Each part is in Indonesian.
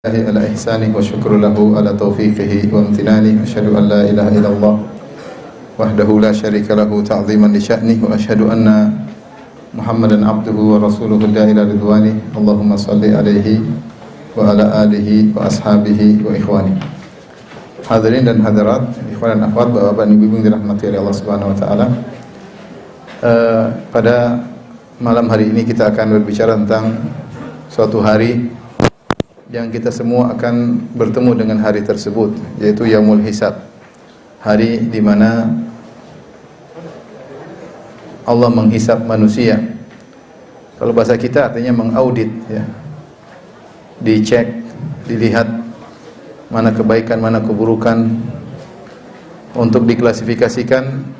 ala ihsanih wa syukru lahu ala taufiqihi wa amtinani asyhadu an la ilaha illallah wahdahu la syarika lahu ta'ziman li sya'nih wa asyhadu anna Muhammadan abduhu wa rasuluhu ila ridwani Allahumma salli alaihi wa ala alihi wa ashabihi wa ikhwani. Hadirin dan hadirat, ikhwan dan akhwat, bapak-bapak dan ibu-ibu yang dirahmati oleh Allah Subhanahu wa taala. Pada malam hari ini kita akan berbicara tentang suatu hari yang kita semua akan bertemu dengan hari tersebut, yaitu Yaumul Hisab. Hari di mana Allah menghisab manusia. Kalau bahasa kita artinya mengaudit, ya. Dicek, dilihat mana kebaikan, mana keburukan, untuk diklasifikasikan,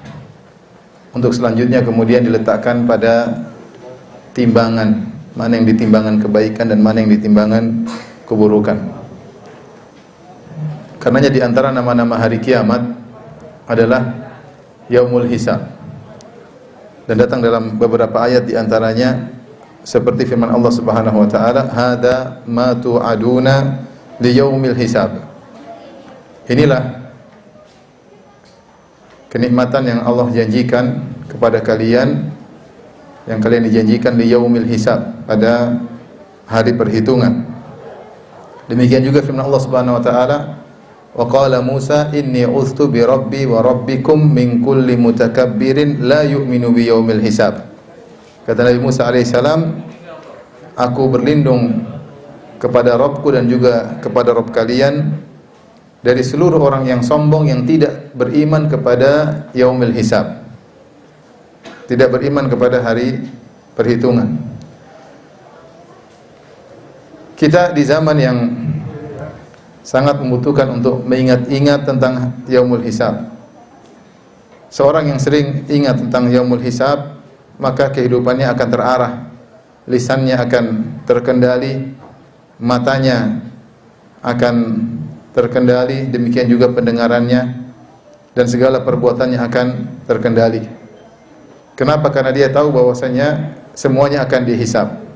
untuk selanjutnya kemudian diletakkan pada timbangan, mana yang ditimbangan kebaikan dan mana yang ditimbangan keburukan. Karenanya di antara nama-nama hari kiamat adalah Yaumul Hisab. Dan datang dalam beberapa ayat di antaranya seperti firman Allah Subhanahu wa taala, "Hada ma tu'aduna li yaumil hisab." Inilah kenikmatan yang Allah janjikan kepada kalian, yang kalian dijanjikan di yaumil hisab, pada hari perhitungan. Demikian juga firman Allah Subhanahu wa taala, "Wa qala Musa inni uztu bi rabbi wa rabbikum min kulli mutakabbirin la yu'minu bi yaumil hisab." Kata Nabi Musa alaihissalam, aku berlindung kepada Rabbku dan juga kepada Rabb kalian dari seluruh orang yang sombong yang tidak beriman kepada yaumil hisab, tidak beriman kepada hari perhitungan. Kita di zaman yang sangat membutuhkan untuk mengingat-ingat tentang Yaumul Hisab. Seorang yang sering ingat tentang Yaumul Hisab, maka kehidupannya akan terarah, lisannya akan terkendali, matanya akan terkendali, demikian juga pendengarannya, dan segala perbuatannya akan terkendali. Kenapa? Karena dia tahu bahwasanya semuanya akan dihisab.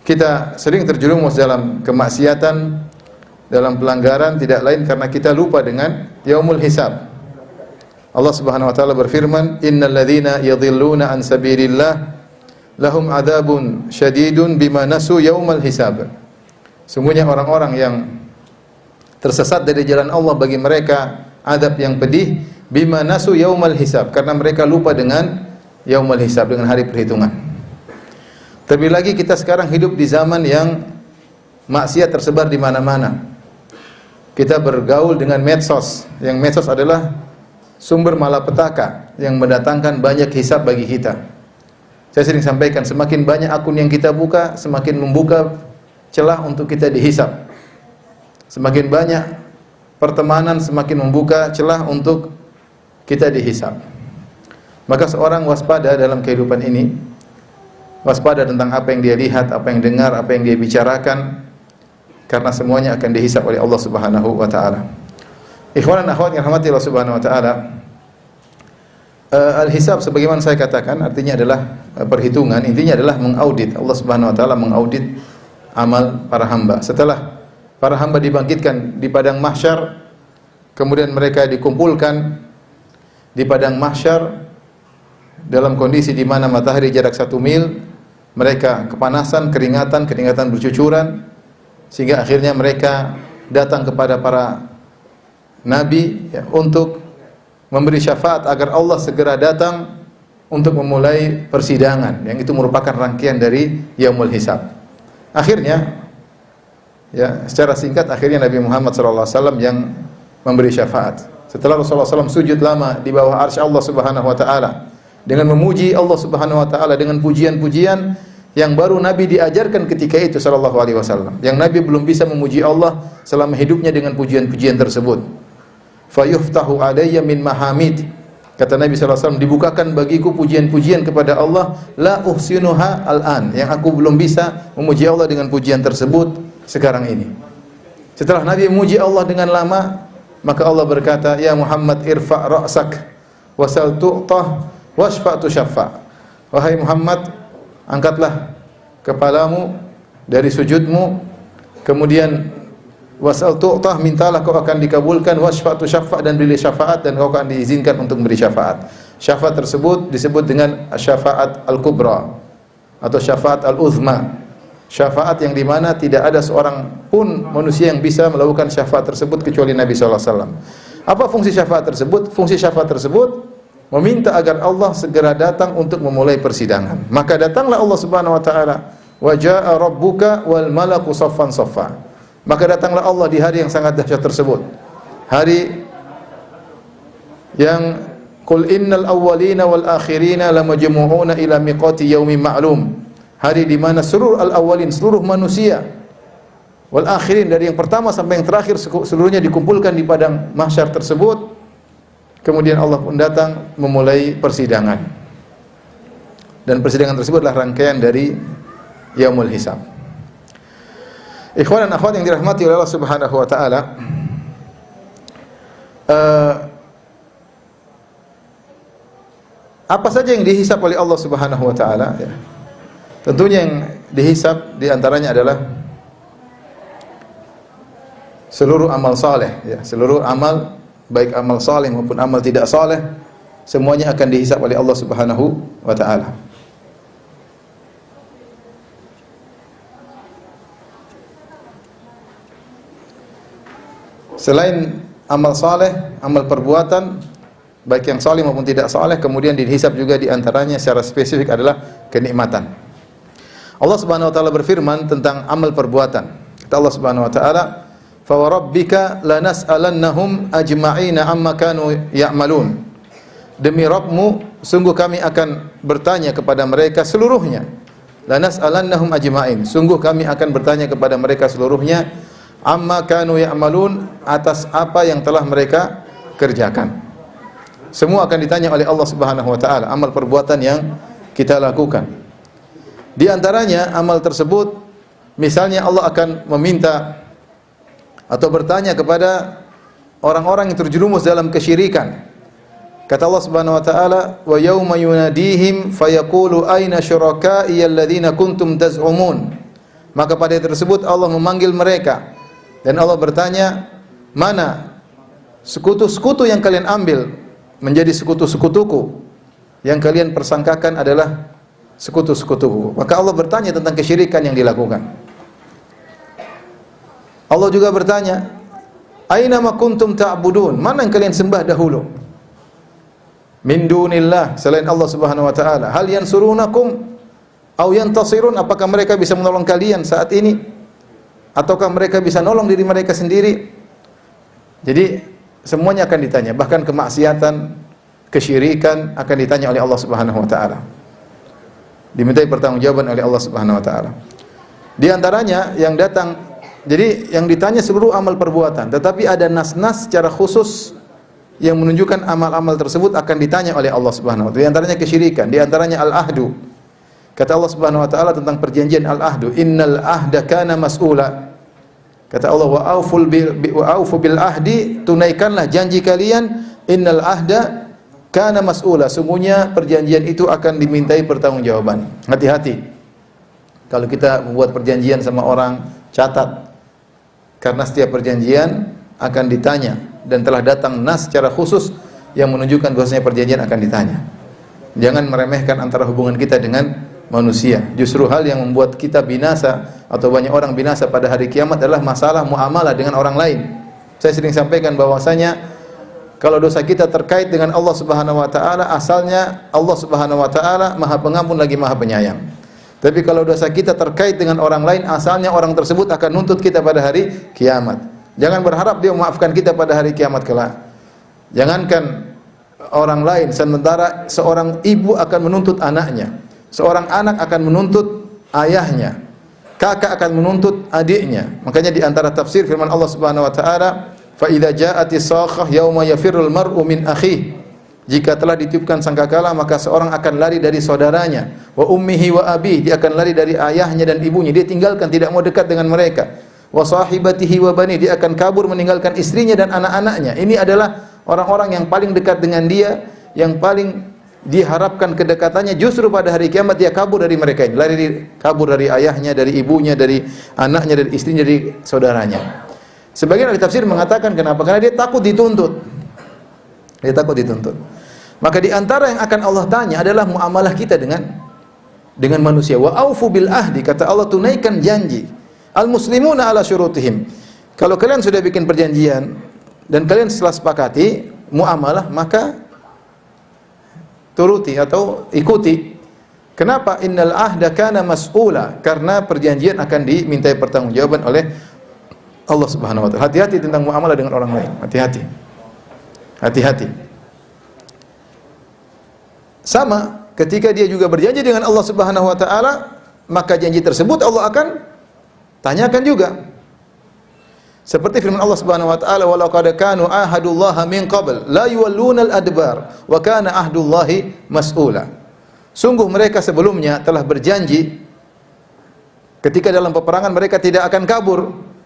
Kita sering terjerumus dalam kemaksiatan, dalam pelanggaran, tidak lain karena kita lupa dengan Yaumul Hisab. Allah Subhanahu wa taala berfirman, "Innal ladzina yadhilluna an sabilillah lahum adzabun syadidun bima nasu yaumal hisab." Sungguhnya orang-orang yang tersesat dari jalan Allah, bagi mereka adab yang pedih, bima nasu yaumal hisab, karena mereka lupa dengan Yaumul Hisab, dengan hari perhitungan. Terlebih lagi kita sekarang hidup di zaman yang maksiat tersebar di mana-mana. Kita bergaul dengan medsos, yang medsos adalah sumber malapetaka yang mendatangkan banyak hisab bagi kita. Saya sering sampaikan, semakin banyak akun yang kita buka, semakin membuka celah untuk kita dihisab. Semakin banyak pertemanan, semakin membuka celah untuk kita dihisab. Maka seorang waspada dalam kehidupan ini, waspada tentang apa yang dia lihat, apa yang dengar, apa yang dia bicarakan, karena semuanya akan dihisab oleh Allah Subhanahu wa taala. Ikhwan dan akhwat yang dirahmati Allah Subhanahu wa taala, al-hisab sebagaimana saya katakan artinya adalah perhitungan, intinya adalah mengaudit. Allah Subhanahu wa taala mengaudit amal para hamba. Setelah para hamba dibangkitkan di padang mahsyar, kemudian mereka dikumpulkan di padang mahsyar dalam kondisi di mana matahari jarak 1 mil, mereka kepanasan, keringatan bercucuran, sehingga akhirnya mereka datang kepada para nabi, ya, untuk memberi syafaat agar Allah segera datang untuk memulai persidangan, yang itu merupakan rangkaian dari Yaumul Hisab. Akhirnya, ya, secara singkat, akhirnya Nabi Muhammad SAW yang memberi syafaat. Setelah Rasulullah SAW sujud lama di bawah arsy Allah Subhanahu wa taala dengan memuji Allah Subhanahu wa taala dengan pujian-pujian yang baru Nabi diajarkan ketika itu sallallahu alaihi wasallam. Yang Nabi belum bisa memuji Allah selama hidupnya dengan pujian-pujian tersebut. Fayuftahu alayya min mahamid. Kata Nabi sallallahu alaihi wasallam, dibukakan bagiku pujian-pujian kepada Allah, la uhsinuha al-an, yang aku belum bisa memuji Allah dengan pujian tersebut sekarang ini. Setelah Nabi memuji Allah dengan lama, maka Allah berkata, "Ya Muhammad, irfa' ra'sak wasal tu'tah washfa' tushaffa." Wahai Muhammad, angkatlah kepalamu dari sujudmu, Kemudian wasal tu'tah, mintalah kau akan dikabulkan, wasfa'tu syafa' dan beri syafaat dan kau akan diizinkan untuk memberi syafaat. Syafaat tersebut disebut dengan syafaat al-kubra atau syafaat al-uzma. Syafaat yang di mana tidak ada seorang pun manusia yang bisa melakukan syafaat tersebut kecuali Nabi sallallahu alaihi wasallam. Apa fungsi syafaat tersebut? Fungsi syafaat tersebut meminta agar Allah segera datang untuk memulai persidangan. Maka datanglah Allah Subhanahu wa taala, wa jaa rabbuka wal malaku saffan saffa. Maka datanglah Allah di hari yang sangat dahsyat tersebut. Hari yang qul innal awwalina wal akhirina lamajmu'una ila miqati yaumin ma'lum. Hari di mana seluruh al-awwalin, seluruh manusia, wal akhirin, dari yang pertama sampai yang terakhir, seluruhnya dikumpulkan di padang mahsyar tersebut. Kemudian Allah pun datang memulai persidangan. Dan persidangan tersebut adalah rangkaian dari Yaumul Hisab. Ikhwan dan akhwat yang dirahmati oleh Allah Subhanahu wa taala, apa saja yang dihisab oleh Allah Subhanahu wa taala, ya. Tentunya yang dihisab diantaranya adalah seluruh amal saleh, ya, seluruh amal, baik amal saleh maupun amal tidak saleh, semuanya akan dihisab oleh Allah Subhanahu wa taala. Selain amal saleh, amal perbuatan baik yang saleh maupun tidak saleh, kemudian dihisab juga diantaranya secara spesifik adalah kenikmatan. Allah Subhanahu wa taala berfirman tentang amal perbuatan. Kata Allah Subhanahu wa taala, "Fa wa rabbika lanas'alannahum ajma'ina amma kanu ya'malun." Demi Rabbmu, sungguh kami akan bertanya kepada mereka seluruhnya. Lanas'alannahum ajma'in. Sungguh kami akan bertanya kepada mereka seluruhnya amma kanu ya'malun, atas apa yang telah mereka kerjakan. Semua akan ditanya oleh Allah Subhanahu wa taala, amal perbuatan yang kita lakukan. Di antaranya amal tersebut, misalnya Allah akan meminta atau bertanya kepada orang-orang yang terjerumus dalam kesyirikan. Kata Allah Subhanahu wa taala, "Wa yauma yunadihim fayaqulu aina syuraka'i alladziina kuntum taz'umun." Maka pada hari tersebut Allah memanggil mereka dan Allah bertanya, "Mana sekutu-sekutu yang kalian ambil menjadi sekutu-sekutuku, yang kalian persangkakan adalah sekutu-sekutuku?" Maka Allah bertanya tentang kesyirikan yang dilakukan. Allah juga bertanya, "Aina ma kuntum ta'budun?" Mana yang kalian sembah dahulu? Min dunillah, selain Allah Subhanahu wa taala. Hal yansurunakum aw yantasirun? Apakah mereka bisa menolong kalian saat ini? Ataukah mereka bisa nolong diri mereka sendiri? Jadi semuanya akan ditanya, bahkan kemaksiatan, kesyirikan akan ditanya oleh Allah Subhanahu wa taala. Dimintai pertanggungjawaban oleh Allah Subhanahu wa taala. Di antaranya yang datang, jadi yang ditanya seluruh amal perbuatan, tetapi ada nas-nas secara khusus yang menunjukkan amal-amal tersebut akan ditanya oleh Allah Subhanahu wa taala. Di antaranya kesyirikan, di antaranya al-ahdu. Kata Allah Subhanahu wa taala tentang perjanjian al-ahdu, "Innal ahda kana mas'ula." Kata Allah, wa aufu bil ahdi, tunaikanlah janji kalian, innal ahda kana mas'ula, sungguhnya perjanjian itu akan dimintai pertanggungjawaban. Hati-hati kalau kita membuat perjanjian sama orang, catat, karena setiap perjanjian akan ditanya dan telah datang nas secara khusus yang menunjukkan bahwasanya perjanjian akan ditanya. Jangan meremehkan antara hubungan kita dengan manusia. Justru hal yang membuat kita binasa atau banyak orang binasa pada hari kiamat adalah masalah muamalah dengan orang lain. Saya sering sampaikan bahwasanya kalau dosa kita terkait dengan Allah Subhanahu wa taala, asalnya Allah Subhanahu wa taala Maha Pengampun lagi Maha Penyayang. Tapi kalau dosa kita terkait dengan orang lain, asalnya orang tersebut akan nuntut kita pada hari kiamat. Jangan berharap dia memaafkan kita pada hari kiamat kelak. Jangankan orang lain, sementara seorang ibu akan menuntut anaknya, seorang anak akan menuntut ayahnya, kakak akan menuntut adiknya. Makanya di antara tafsir firman Allah Subhanahu wa taala, fa idza ja'atis sakhah yauma yafirrul mar'u min akhihi. Jika telah ditiupkan sangkakala, maka seorang akan lari dari saudaranya, wa ummihi wa abihi, dia akan lari dari ayahnya dan ibunya, dia tinggalkan, tidak mau dekat dengan mereka. Wa sahibatihi wa bani, dia akan kabur meninggalkan istrinya dan anak-anaknya. Ini adalah orang-orang yang paling dekat dengan dia, yang paling diharapkan kedekatannya, justru pada hari kiamat dia kabur dari mereka ini, kabur dari ayahnya, dari ibunya, dari anaknya, dari istrinya, dari saudaranya. Sebagian ahli tafsir mengatakan kenapa? Karena dia takut dituntut. Dia takut dituntut. Maka di antara yang akan Allah tanya adalah muamalah kita dengan manusia. Wa aufu bil ahdi, kata Allah, tunaikan janji. Al muslimuna ala syurutihim. Kalau kalian sudah bikin perjanjian dan kalian setelah sepakati muamalah, maka turuti atau ikuti. Kenapa? Innal ahda kana mas'ula, karena perjanjian akan dimintai pertanggungjawaban oleh Allah Subhanahu wa taala. Hati-hati tentang muamalah dengan orang lain. Hati-hati. Hati-hati. Sama ketika dia juga berjanji dengan Allah Subhanahu wa taala, maka janji tersebut Allah akan tanyakan juga. Seperti firman Allah Subhanahu wa taala, "Walau qad kanu ahadullaha min qabl la yuwalluna al-adbar wa kana ahdullahi mas'ula." Sungguh mereka sebelumnya telah berjanji ketika dalam peperangan mereka tidak akan kabur,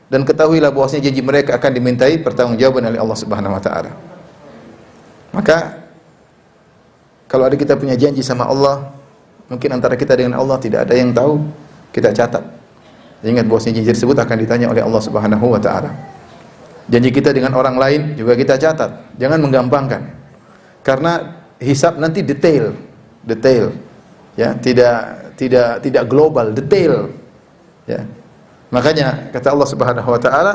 dan ketahuilah bahwasanya janji mereka akan dimintai pertanggungjawaban oleh Allah Subhanahu wa taala. Maka kalau ada kita punya janji sama Allah, mungkin antara kita dengan Allah tidak ada yang tahu, kita catat. Ingat bahwasanya janji tersebut akan ditanya oleh Allah Subhanahu wa taala. Janji kita dengan orang lain juga kita catat. Jangan menggampangkan. Karena hisab nanti detail. Ya, tidak global, detail. Ya. Makanya kata Allah Subhanahu wa taala,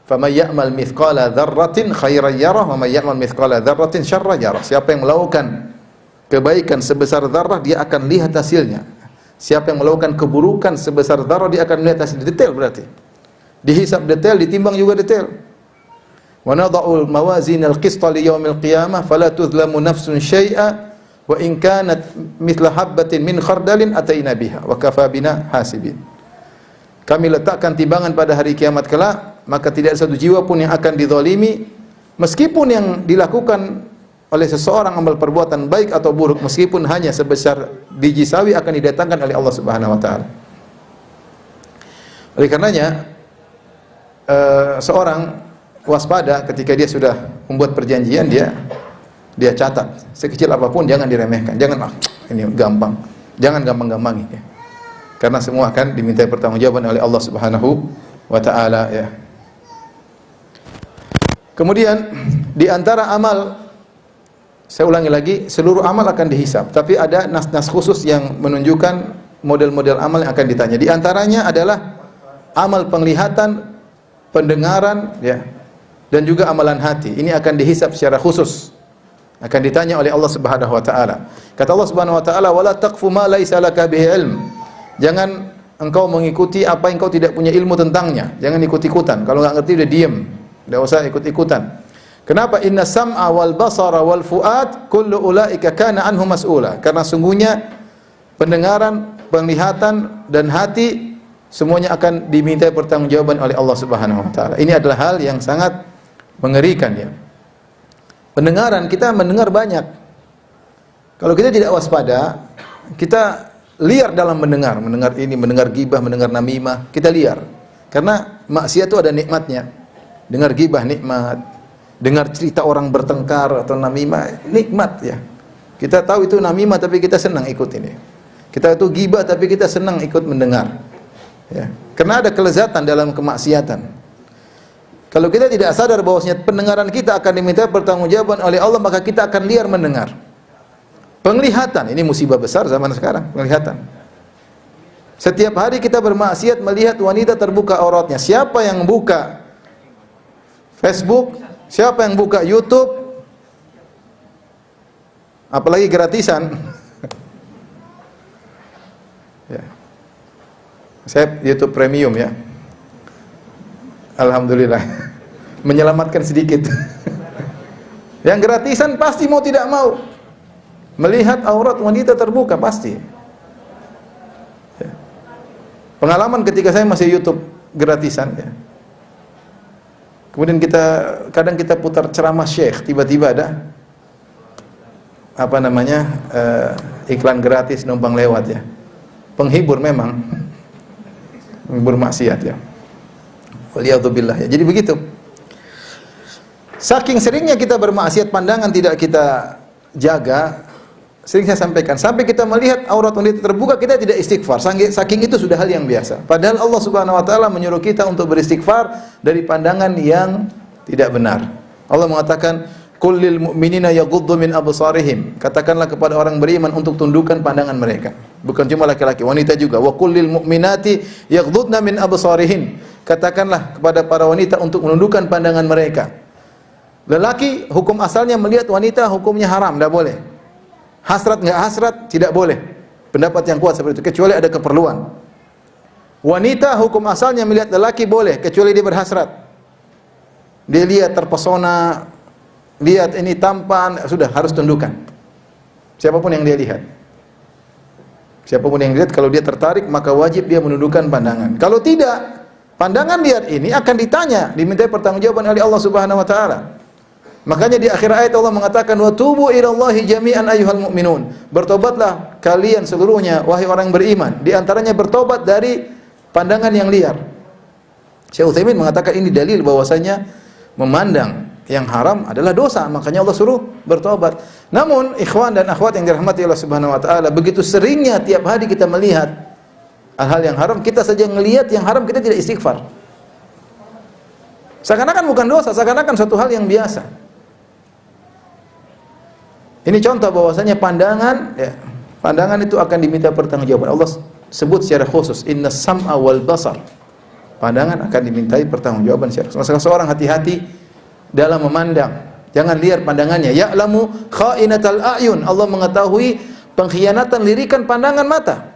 "Faman ya'mal mithqala dzarratin khairan yarah wa man ya'mal mithqala dzarratin syarran yarah." Siapa yang melakukan kebaikan sebesar zarrah, dia akan lihat hasilnya. Siapa yang melakukan keburukan sebesar zarrah, dia akan melihat hasil. Detail berarti. Dihisab detail, ditimbang juga detail. Wa nadha'ul mawazinal qista li yaumil qiyamah fala tuzlamu nafsun syai'a wa in kanat mithla habbatin min khardalin ataina biha wa kafa bina hasibin. Kami letakkan timbangan pada hari kiamat kelak, maka tidak ada satu jiwa pun yang akan dizalimi, meskipun yang dilakukan oleh seseorang amal perbuatan baik atau buruk, meskipun hanya sebesar biji sawi, akan didatangkan oleh Allah Subhanahu wa taala. Oleh karenanya seorang waspada ketika dia sudah membuat perjanjian, dia catat sekecil apapun, jangan diremehkan, jangan ini gampang, jangan gampang-gampangi ya. Karena semua akan dimintai pertanggungjawaban oleh Allah Subhanahu wa taala ya. Kemudian di antara amal, saya ulangi lagi, seluruh amal akan dihisab, tapi ada nas-nas khusus yang menunjukkan model-model amal yang akan ditanya. Di antaranya adalah amal penglihatan, pendengaran ya, dan juga amalan hati. Ini akan dihisab secara khusus. Akan ditanya oleh Allah Subhanahu wa taala. Kata Allah Subhanahu wa taala, "Wala taqfu ma laisa laka bihi ilm." Jangan engkau mengikuti apa yang kau tidak punya ilmu tentangnya. Jangan ikut-ikutan. Kalau enggak ngerti udah diam. Enggak usah ikut-ikutan. Kenapa? Inna sam'a wal basara wal fuad kullu ulaika kana anhu mas'ula. Karena sungguhnya pendengaran, penglihatan dan hati semuanya akan dimintai pertanggungjawaban oleh Allah Subhanahu wa taala. Ini adalah hal yang sangat mengerikan ya. Pendengaran, kita mendengar banyak. Kalau kita tidak waspada, kita liar dalam mendengar ini, mendengar gibah, mendengar namimah, kita liar. Karena maksiat itu ada nikmatnya. Dengar gibah nikmat, dengar cerita orang bertengkar atau namimah nikmat ya. Kita tahu itu namimah tapi kita senang ikut ini. Kita itu gibah tapi kita senang ikut mendengar. Ya. Karena ada kelezatan dalam kemaksiatan. Kalau kita tidak sadar bahwasanya pendengaran kita akan diminta pertanggungjawaban oleh Allah, maka kita akan liar mendengar. Penglihatan, ini musibah besar zaman sekarang, penglihatan. Setiap hari kita bermaksiat melihat wanita terbuka auratnya. Siapa yang buka Facebook? Siapa yang buka YouTube? Apalagi gratisan. Ya. Saya YouTube premium ya. Alhamdulillah. Menyelamatkan sedikit. Yang gratisan pasti mau tidak mau melihat aurat wanita terbuka, pasti. Ya. Pengalaman ketika saya masih YouTube gratisan ya. Kemudian kadang kita putar ceramah syekh, tiba-tiba ada iklan gratis numpang lewat ya. Penghibur memang. Menghibur maksiat ya. Waliyadzubillah ya. Jadi begitu. Saking seringnya kita bermaksiat, pandangan tidak kita jaga, sering saya sampaikan, sampai kita melihat aurat wanita terbuka kita tidak istighfar. Saking itu sudah hal yang biasa. Padahal Allah Subhanahu wa taala menyuruh kita untuk beristighfar dari pandangan yang tidak benar. Allah mengatakan, "Qul lil mu'minina yaghuddu min absarihim." Katakanlah kepada orang beriman untuk tundukkan pandangan mereka. Bukan cuma laki-laki, wanita juga. "Wa qul lil mu'minati yaghuddna min absarihin." Katakanlah kepada para wanita untuk menundukkan pandangan mereka. Lelaki hukum asalnya melihat wanita hukumnya haram, tidak boleh. Hasrat enggak hasrat tidak boleh. Pendapat yang kuat seperti itu kecuali ada keperluan. Wanita hukum asalnya melihat lelaki boleh kecuali dia berhasrat. Dia lihat terpesona, lihat ini tampan, sudah harus tundukkan. Siapapun yang dia lihat. Siapapun yang lihat, kalau dia tertarik maka wajib dia menundukkan pandangan. Kalau tidak, pandangan lihat ini akan ditanya, dimintai pertanggungjawaban oleh Allah Subhanahu wa taala. Makanya di akhir ayat Allah mengatakan, "Wa tubu ilallahi jami'an ayyuhal mu'minun." Bertobatlah kalian seluruhnya wahai orang beriman. Di antaranya bertobat dari pandangan yang liar. Syekh Utsaimin mengatakan ini dalil bahwasanya memandang yang haram adalah dosa, makanya Allah suruh bertobat. Namun ikhwan dan akhwat yang dirahmati Allah Subhanahu wa taala, begitu seringnya tiap hari kita melihat hal-hal yang haram, kita saja melihat yang haram kita tidak istighfar. Seakan-akan bukan dosa, seakan-akan suatu hal yang biasa. Ini contoh bahwasanya pandangan, ya, pandangan itu akan diminta pertanggungjawaban. Allah sebut secara khusus, "Inna sam'a wal basar." Pandangan akan dimintai pertanggungjawaban secara khusus. Maka seorang hati-hati dalam memandang. Jangan liar pandangannya. Ya'lamu kha'inatal a'yun. Allah mengetahui pengkhianatan lirikan pandangan mata.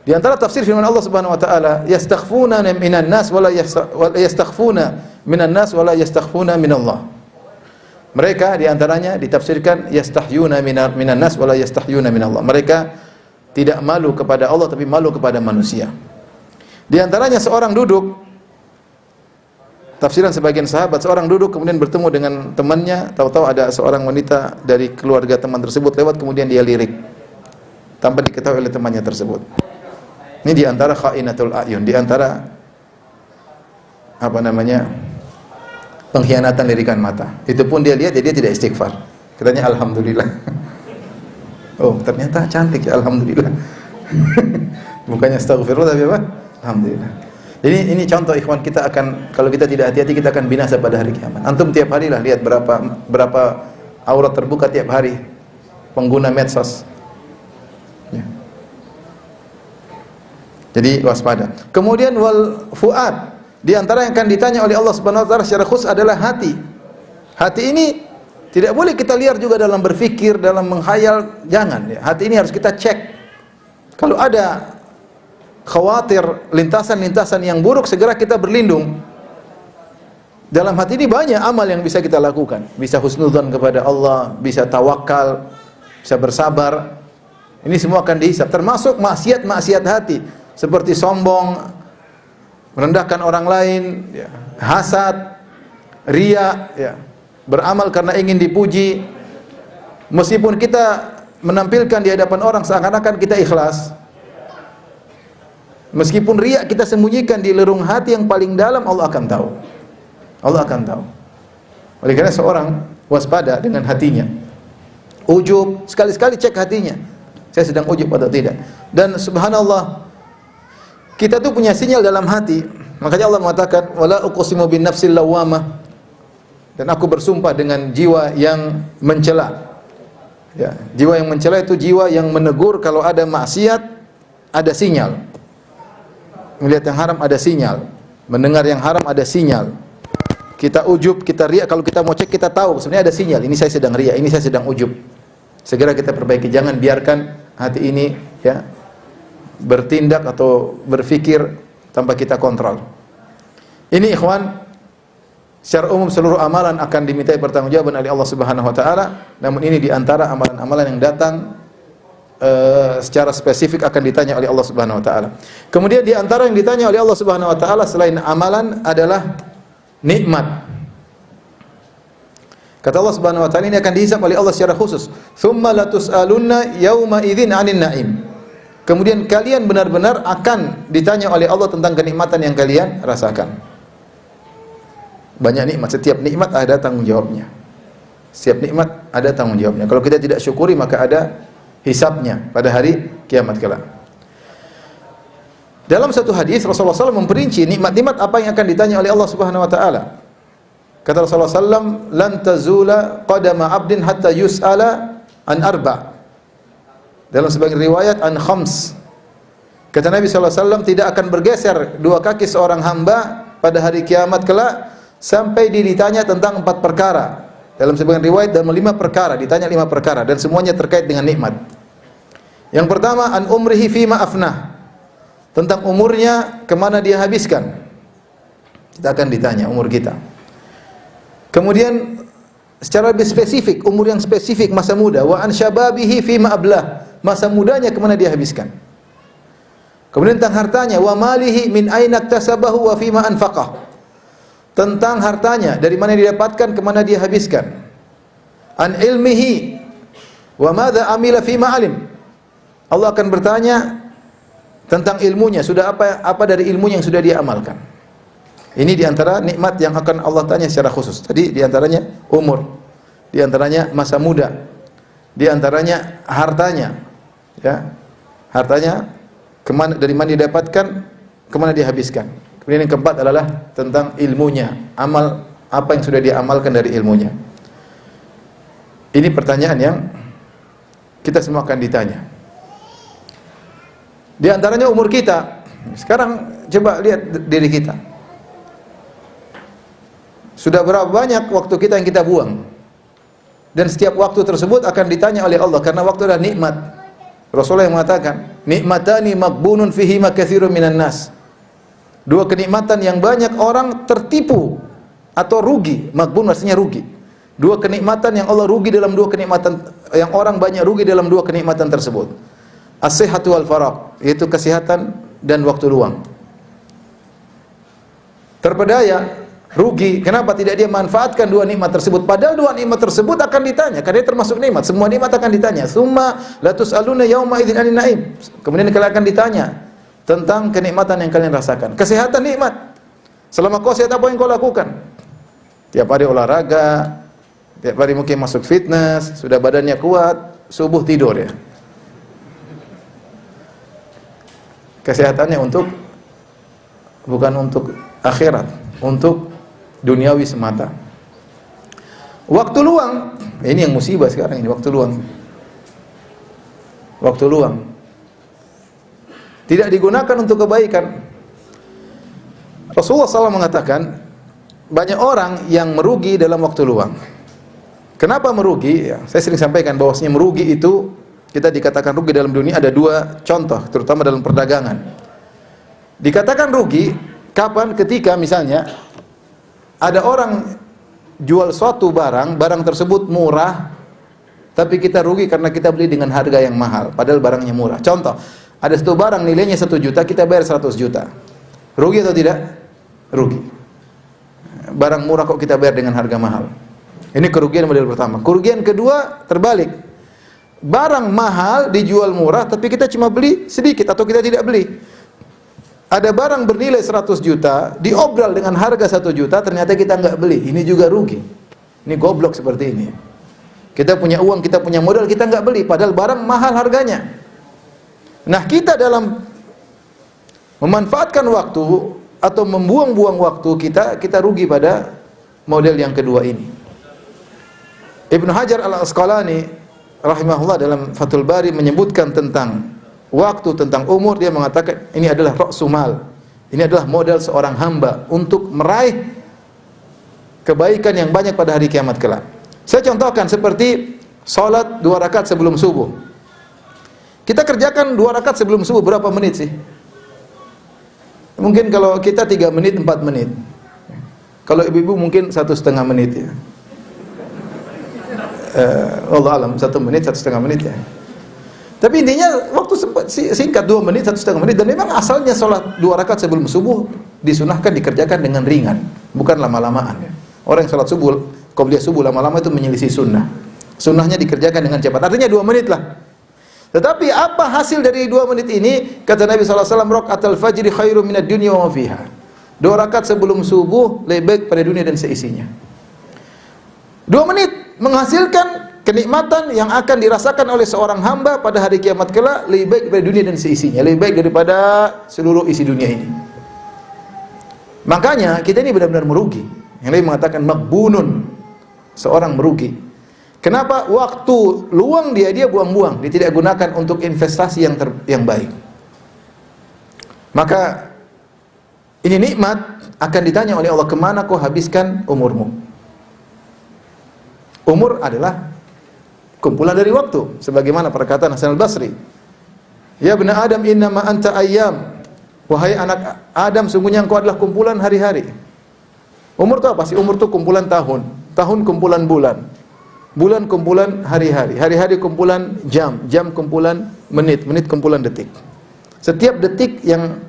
Di antara tafsir firman Allah Subhanahu wa taala, "Yastakhfuna minan nas wala yastakhfuna minan nas wala yastakhfuna minallah." Mereka di antaranya ditafsirkan yastahyuna minan nas wala yastahyuna minallah. Mereka tidak malu kepada Allah tapi malu kepada manusia. Di antaranya seorang duduk, tafsiran sebagian sahabat, seorang duduk kemudian bertemu dengan temannya, tahu-tahu ada seorang wanita dari keluarga teman tersebut lewat, kemudian dia lirik tanpa diketahui oleh temannya tersebut. Ini di antara khainatul a'yun, di antara pengkhianatan lirikan mata. Itu pun dia lihat, jadi dia tidak istighfar. Katanya alhamdulillah. Oh, ternyata cantik ya, alhamdulillah. Bukannya astaghfirullah tapi apa? Alhamdulillah. Jadi ini contoh ikhwan, kita akan, kalau kita tidak hati-hati kita akan binasa pada hari kiamat. Antum tiap hari lah lihat berapa aurat terbuka tiap hari pengguna medsos. Ya. Jadi waspada. Kemudian wal fuad, di antara yang akan ditanya oleh Allah Subhanahu wa taala secara khusus adalah hati. Hati ini tidak boleh kita liar juga dalam berfikir, dalam menghayal, jangan ya. Hati ini harus kita cek. Kalau ada khawatir lintasan-lintasan yang buruk, segera kita berlindung. Dalam hati ini banyak amal yang bisa kita lakukan. Bisa husnudzon kepada Allah, bisa tawakal, bisa bersabar. Ini semua akan dihisab, termasuk maksiat-maksiat hati seperti sombong, merendahkan orang lain, ya, hasad, riya, ya, beramal karena ingin dipuji. Meskipun kita menampilkan di hadapan orang seakan-akan kita ikhlas, meskipun riya kita sembunyikan di lelung hati yang paling dalam, Allah akan tahu. Allah akan tahu. Oleh karena seorang waspada dengan hatinya. Ujub, sekali-sekali cek hatinya. Saya sedang ujub atau tidak. Dan subhanallah, kita tuh punya sinyal dalam hati. Makanya Allah mengatakan, "Wala uqsimu bin nafsil lawwamah." Dan aku bersumpah dengan jiwa yang mencela. Ya, jiwa yang mencela itu jiwa yang menegur kalau ada maksiat, ada sinyal. Melihat yang haram ada sinyal, mendengar yang haram ada sinyal. Kita ujub, kita riya, kalau kita mau cek kita tahu sebenarnya ada sinyal, ini saya sedang riya, ini saya sedang ujub. Segera kita perbaiki, jangan biarkan hati ini ya bertindak atau berfikir tanpa kita kontrol. Ini ikhwan, secara umum seluruh amalan akan dimintai pertanggungjawaban oleh Allah Subhanahu wa taala, namun ini di antara amalan-amalan yang datang secara spesifik akan ditanya oleh Allah Subhanahu wa taala. Kemudian di antara yang ditanya oleh Allah Subhanahu wa taala selain amalan adalah nikmat. Kata Allah Subhanahu wa taala, ini akan dihisab oleh Allah secara khusus. "Tsumma latus'alunna yauma idzin 'anin na'im." Kemudian kalian benar-benar akan ditanya oleh Allah tentang kenikmatan yang kalian rasakan. Banyak nikmat, setiap nikmat ada tanggung jawabnya. Setiap nikmat ada tanggung jawabnya. Kalau kita tidak syukuri maka ada hisabnya pada hari kiamat kelak. Dalam satu hadis Rasulullah SAW memperinci nikmat-nikmat apa yang akan ditanya oleh Allah Subhanahu wa taala. Kata Rasulullah SAW, "Lan tazula qadama 'abdin hatta yus'ala an arba'." Dalam sebagian riwayat an khams. Kata Nabi SAW, tidak akan bergeser dua kaki seorang hamba pada hari kiamat kelak sampai ditanya tentang 4 perkara. Dalam sebagian riwayat dalam 5 perkara, ditanya 5 perkara dan semuanya terkait dengan nikmat. Yang pertama, an umrihi fima afnah. Tentang umurnya, kemana dia habiskan. Kita akan ditanya umur kita. Kemudian secara lebih spesifik, umur yang spesifik, masa muda. Wa an syababihi fima ablah. Masa mudanya kemana dia habiskan. Kemudian tentang hartanya, wa malihi min aina iktasabahu wa fima anfaqah. Tentang hartanya, dari mana didapatkan, kemana dia habiskan. An ilmihi wa madza amila fima alim. Allah akan bertanya tentang ilmunya, sudah apa dari ilmunya yang sudah dia amalkan. Ini diantara nikmat yang akan Allah tanya secara khusus. Tadi diantaranya umur, diantaranya masa muda, diantaranya hartanya, ya, hartanya dari mana didapatkan, kemana dia habiskan. Kemudian yang keempat adalah tentang ilmunya, amal apa yang sudah dia amalkan dari ilmunya. Ini pertanyaan yang kita semua akan ditanya. Di antaranya umur kita. Sekarang coba lihat diri kita. Sudah berapa banyak waktu kita yang kita buang? Dan setiap waktu tersebut akan ditanya oleh Allah karena waktu adalah nikmat. Rasulullah yang mengatakan, nikmatani maghbunun fihi ma katsirun minan nas. 2 kenikmatan yang banyak orang tertipu atau rugi. Maghbun maksudnya rugi. 2 kenikmatan yang Allah rugi dalam 2 kenikmatan, yang orang banyak rugi dalam 2 kenikmatan tersebut. As-sihhatu wal faragh, yaitu kesehatan dan waktu luang. Terpedaya, rugi. Kenapa tidak dia manfaatkan 2 nikmat tersebut? Padahal 2 nikmat tersebut akan ditanya, karena dia termasuk nikmat. Semua nikmat akan ditanya. Summa la tus'aluna yauma idzin 'anil na'im. Kemudian kalian akan ditanya tentang kenikmatan yang kalian rasakan. Kesehatan nikmat. Selama kau sehat, apa yang kau lakukan? Tiap hari olahraga, tiap hari mungkin masuk fitness, sudah badannya kuat, subuh tidur ya. Kesehatannya bukan untuk akhirat, untuk duniawi semata. Waktu luang, ini yang musibah sekarang ini, waktu luang. Waktu luang tidak digunakan untuk kebaikan. Rasulullah SAW mengatakan, banyak orang yang merugi dalam waktu luang. Kenapa merugi? Ya, saya sering sampaikan bahwasanya merugi itu, kita dikatakan rugi dalam dunia ada 2 contoh, terutama dalam perdagangan. Dikatakan rugi kapan? Ketika misalnya ada orang jual suatu barang tersebut murah, tapi kita rugi karena kita beli dengan harga yang mahal, padahal barangnya murah. Contoh, ada satu barang nilainya 1 juta, kita bayar 100 juta. Rugi atau tidak? Rugi. Barang murah kok kita bayar dengan harga mahal. Ini kerugian model pertama. Kerugian kedua terbalik. Barang mahal dijual murah, tapi kita cuma beli sedikit atau kita tidak beli. Ada barang bernilai 100 juta, diobral dengan harga 1 juta, ternyata kita nggak beli. Ini juga rugi. Ini goblok seperti ini. Kita punya uang, kita punya modal, kita nggak beli, padahal barang mahal harganya. Nah, kita dalam memanfaatkan waktu atau membuang-buang waktu kita rugi pada model yang kedua ini. Ibnu Hajar al-Asqalani rahimahullah dalam Fathul Bari menyebutkan tentang waktu, tentang umur. Dia mengatakan ini adalah ra'sul mal. Ini adalah modal seorang hamba untuk meraih kebaikan yang banyak pada hari kiamat kelak. Saya contohkan seperti salat 2 rakaat sebelum subuh. Kita kerjakan 2 rakaat sebelum subuh berapa menit sih? Mungkin kalau kita 3 menit, 4 menit. Kalau ibu-ibu mungkin 1,5 menit ya. Allah alam, 1 menit, 1,5 menit ya. Tapi intinya waktu singkat, 2 menit, 1,5 menit. Dan memang asalnya sholat 2 rakaat sebelum subuh disunahkan dikerjakan dengan ringan, bukan lama-lamaan ya. Orang yang sholat subuh, qobliyah subuh lama-lama itu menyelisih sunnah. Sunnahnya dikerjakan dengan cepat, artinya 2 menit lah. Tetapi apa hasil dari 2 menit ini? Kata Nabi SAW, rakaatul fajri khairum minad dunya wa ma fiha. 2 rakaat sebelum subuh lebih baik pada dunia dan seisinya. 2 menit menghasilkan kenikmatan yang akan dirasakan oleh seorang hamba pada hari kiamat kelak lebih baik daripada dunia dan seisinya, lebih baik daripada seluruh isi dunia ini. Makanya kita ini benar-benar merugi. Yang Nabi mengatakan maghbunun, seorang merugi. Kenapa? Waktu luang dia buang-buang, dia tidak gunakan untuk investasi yang baik. Maka ini nikmat akan ditanya oleh Allah, kemana kau habiskan umurmu? Umur adalah kumpulan dari waktu, sebagaimana perkataan Hasan al-Basri, ya bani Adam innama anta ayyam, wahai anak Adam sungguhnya engkau adalah kumpulan hari-hari. Umur itu apa sih? Umur itu kumpulan tahun, tahun kumpulan bulan, bulan kumpulan hari-hari, hari-hari kumpulan jam, jam kumpulan menit, menit kumpulan detik. Setiap detik yang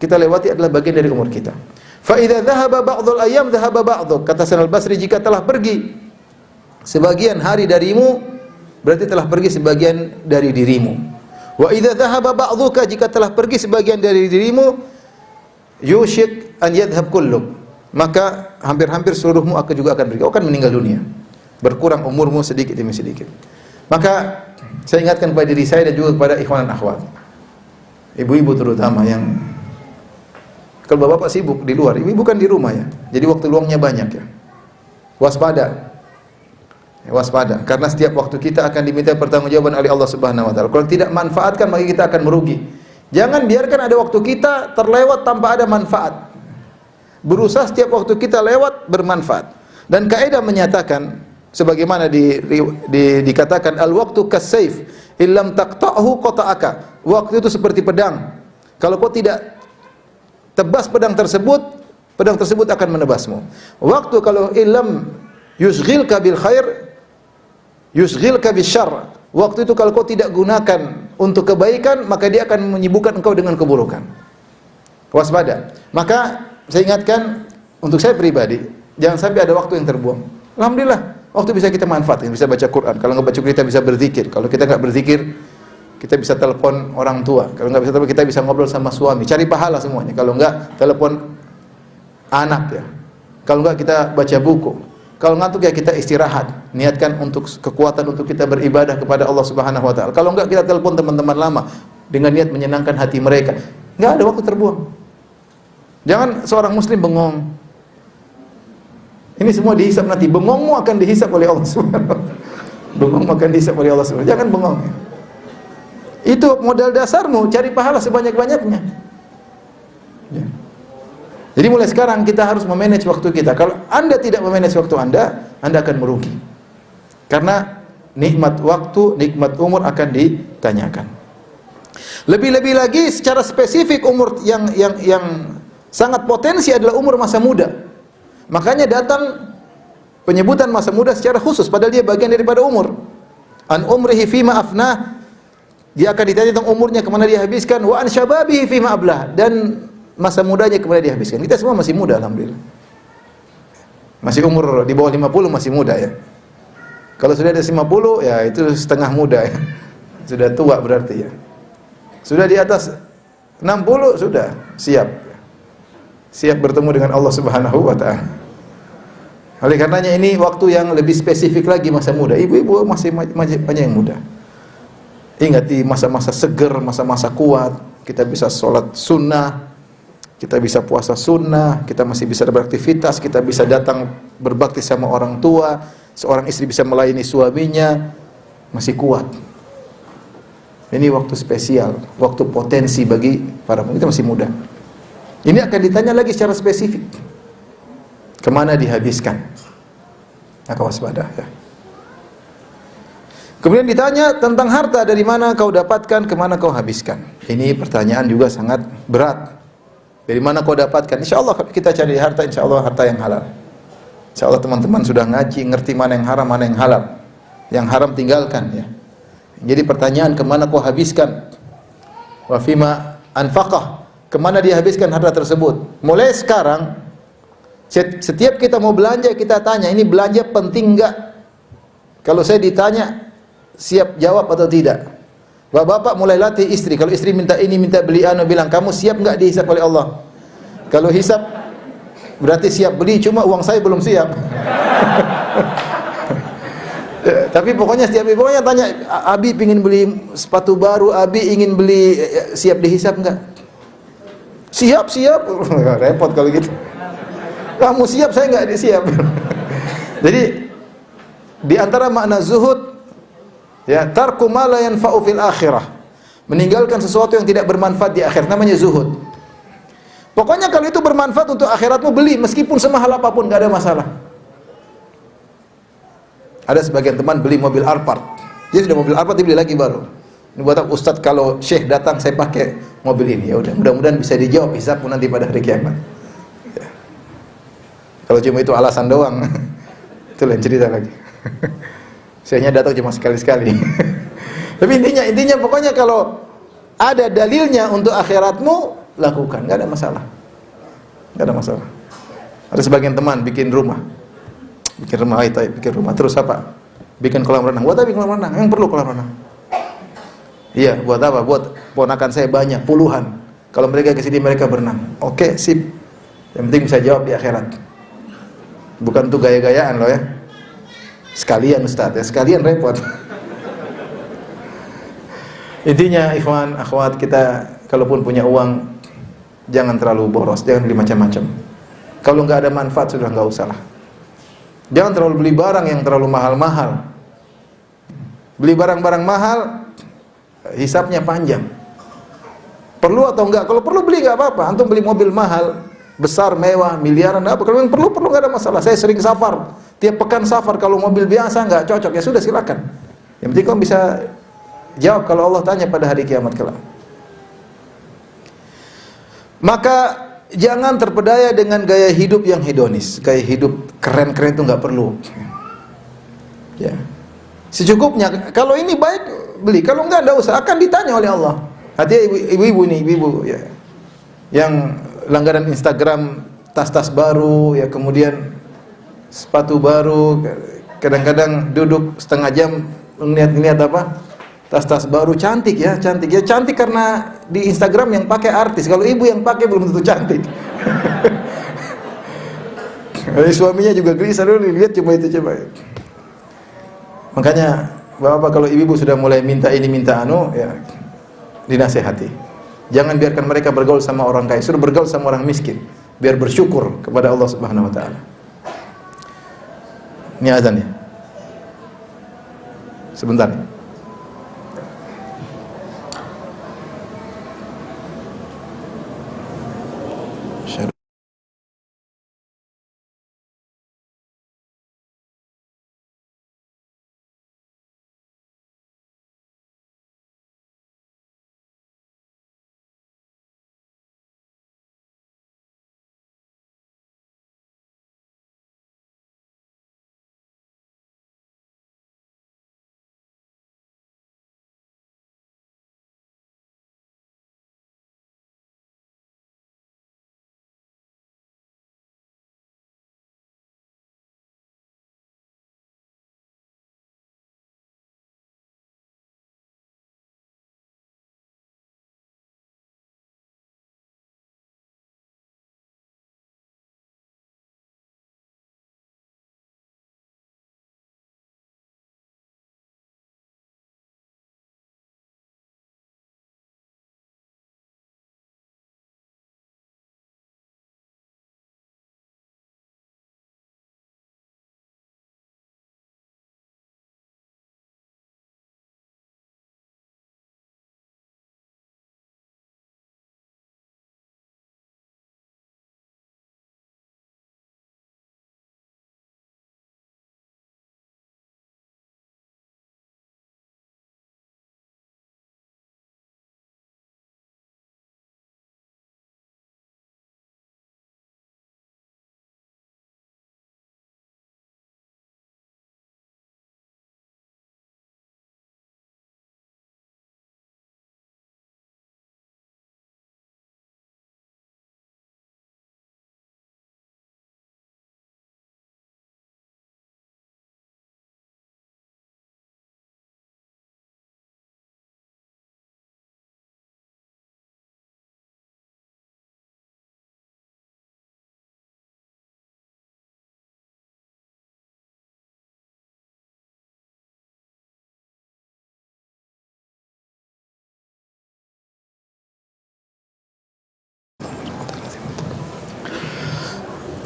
kita lewati adalah bagian dari umur kita. Fa idza dhahaba ba'dul ayyam dhahaba ba'duk, kata Hasan al-Basri, jika telah pergi sebagian hari darimu, berarti telah pergi sebagian dari dirimu. Wa idza dhahaba ba'dhuka, jika telah pergi sebagian dari dirimu, yushik an yadhhab kulluk, maka hampir-hampir seluruhmu juga akan pergi, akan meninggal dunia. Berkurang umurmu sedikit demi sedikit. Maka saya ingatkan kepada diri saya dan juga kepada ikhwan dan akhwat, ibu-ibu terutama, yang kalau bapak sibuk di luar, ibu bukan di rumah ya, jadi waktu luangnya banyak ya. Waspada. Waspada, karena setiap waktu kita akan diminta pertanggungjawaban oleh Allah Subhanahu wa taala. Kalau tidak manfaatkan, maka kita akan merugi. Jangan biarkan ada waktu kita terlewat tanpa ada manfaat. Berusaha setiap waktu kita lewat bermanfaat. Dan kaidah menyatakan sebagaimana dikatakan al-waqtu kas-saif illam taqta'hu qata'aka. Waktu itu seperti pedang. Kalau kau tidak tebas pedang tersebut akan menebasmu. Waktu kalau illam yusghilka bil khair yusghilka bisyarr. Waktu itu kalau kau tidak gunakan untuk kebaikan, maka dia akan menyibukkan engkau dengan keburukan. Waspada. Maka saya ingatkan untuk saya pribadi, jangan sampai ada waktu yang terbuang. Alhamdulillah, waktu bisa kita manfaatkan, bisa baca Quran. Kalau enggak baca Quran, kita bisa berzikir. Kalau kita enggak berzikir, kita bisa telepon orang tua. Kalau enggak bisa telepon, kita bisa ngobrol sama suami, cari pahala semuanya. Kalau enggak, telepon anak ya. Kalau enggak, kita baca buku. Kalau ngantuk ya kita istirahat, niatkan untuk kekuatan untuk kita beribadah kepada Allah Subhanahu wa taala. Kalau enggak, kita telepon teman-teman lama dengan niat menyenangkan hati mereka. Enggak ada waktu terbuang. Jangan seorang muslim bengong. Ini semua dihisap nanti. Bengongmu akan dihisap oleh Allah Subhanahu wa taala. Bengongmu akan dihisap oleh Allah Subhanahu wa taala. Jangan bengong. Itu modal dasarmu, cari pahala sebanyak-banyaknya. Ya. Jadi mulai sekarang kita harus memanage waktu kita. Kalau Anda tidak memanage waktu Anda akan merugi. Karena nikmat waktu, nikmat umur akan ditanyakan. Lebih-lebih lagi secara spesifik umur yang sangat potensi adalah umur masa muda. Makanya datang penyebutan masa muda secara khusus, padahal dia bagian daripada umur. An umrihi fima afnah, dia akan ditanya tentang umurnya, kemana dia habiskan. Wa an syababihi fima ablah, dan masa mudanya kemudian dihabiskan. Kita semua masih muda alhamdulillah. Masih umur di bawah 50 masih muda ya. Kalau sudah ada 50 ya itu setengah muda ya. Sudah tua berarti ya. Sudah di atas 60 sudah siap. Siap bertemu dengan Allah Subhanahu wa taala. Oleh karenanya ini waktu yang lebih spesifik lagi masa muda. Ibu-ibu masih banyak yang muda. Ingat di masa-masa seger, masa-masa kuat, kita bisa sholat sunnah, kita bisa puasa sunnah, kita masih bisa beraktivitas, kita bisa datang berbakti sama orang tua, seorang istri bisa melayani suaminya, masih kuat. Ini waktu spesial, waktu potensi bagi para pemuda, kita masih muda. Ini akan ditanya lagi secara spesifik. Kemana dihabiskan? Maka waspada ya. Kemudian ditanya tentang harta, dari mana kau dapatkan, kemana kau habiskan. Ini pertanyaan juga sangat berat. Dari mana kau dapatkan? Insya Allah kita cari harta, insya Allah harta yang halal. Insya Allah teman-teman sudah ngaji, ngerti mana yang haram, mana yang halal. Yang haram tinggalkan ya. Jadi pertanyaan, kemana kau habiskan? Wa fima anfaqah, kemana dia habiskan harta tersebut? Mulai sekarang, setiap kita mau belanja, kita tanya, ini belanja penting enggak? Kalau saya ditanya, siap jawab atau tidak? Bapak mulai latih istri. Kalau istri minta ini, minta beli anu, bilang, kamu siap enggak dihisap oleh Allah? Kalau hisap, berarti siap beli, cuma uang saya belum siap. Tapi pokoknya setiap pokoknya tanya, Abi pingin beli sepatu baru, Abi ingin beli, siap dihisap enggak? Siap, siap. Repot kalau gitu. Kamu siap, saya enggak siap. Jadi di antara makna zuhud, ya, tarku ma la yanfa'u fil akhirah. Meninggalkan sesuatu yang tidak bermanfaat di akhirat, namanya zuhud. Pokoknya kalau itu bermanfaat untuk akhiratmu, beli meskipun semahal apapun, enggak ada masalah. Ada sebagian teman beli mobil Alphard. Dia sudah mobil Alphard, dia beli lagi baru. Ini buat apa? Ustaz, kalau Syekh datang saya pakai mobil ini. Ya udah, mudah-mudahan bisa dijawab hisab nanti pada hari kiamat. Ya. Kalau cuma itu alasan doang, itu lain cerita lagi. Syekhnya datang cuma sekali-sekali. Tapi intinya pokoknya kalau ada dalilnya untuk akhiratmu, lakukan, enggak ada masalah. Enggak ada masalah. Ada sebagian teman bikin rumah. Bikin rumah terus apa? Bikin kolam renang. Buat apa bikin kolam renang? Yang perlu kolam renang. Iya, buat apa? Buat ponakan saya banyak, puluhan. Kalau mereka ke sini mereka berenang. Oke, sip. Yang penting bisa jawab di akhirat. Bukan tuh gaya-gayaan loh ya. Sekalian Ustaz ya, sekalian repot. Intinya ikhwan, akhwat, kita kalaupun punya uang jangan terlalu boros, jangan beli macam-macam. Kalau enggak ada manfaat sudah enggak usah lah. Jangan terlalu beli barang yang terlalu mahal-mahal. Beli barang-barang mahal, hisapnya panjang. Perlu atau enggak? Kalau perlu beli enggak apa-apa. Antum beli mobil mahal, besar, mewah, miliaran, enggak apa. Kalau yang perlu enggak ada masalah. Saya sering safar, tiap pekan safar. Kalau mobil biasa enggak cocok, ya sudah silakan. Yang penting kamu bisa jawab kalau Allah tanya pada hari kiamat kelak. Maka jangan terpedaya dengan gaya hidup yang hedonis. Gaya hidup keren-keren itu enggak perlu. Ya. Secukupnya. Kalau ini baik beli, kalau enggak usah, akan ditanya oleh Allah. Hati-hati ibu-ibu nih, ibu ya. Yang langganan Instagram tas-tas baru, ya, kemudian sepatu baru, kadang-kadang duduk setengah jam ngeliat apa? Tas-tas baru, cantik ya, cantik karena di Instagram yang pakai artis. Kalau ibu yang pakai belum tentu cantik. Suaminya juga gelisah, lihat cuma itu coba. Makanya bapak kalau ibu sudah mulai minta ini minta anu, ya dinasehati. Jangan biarkan mereka bergaul sama orang kaya, suruh bergaul sama orang miskin, biar bersyukur kepada Allah Subhanahu wa taala. Ini azan ya. Sebentar.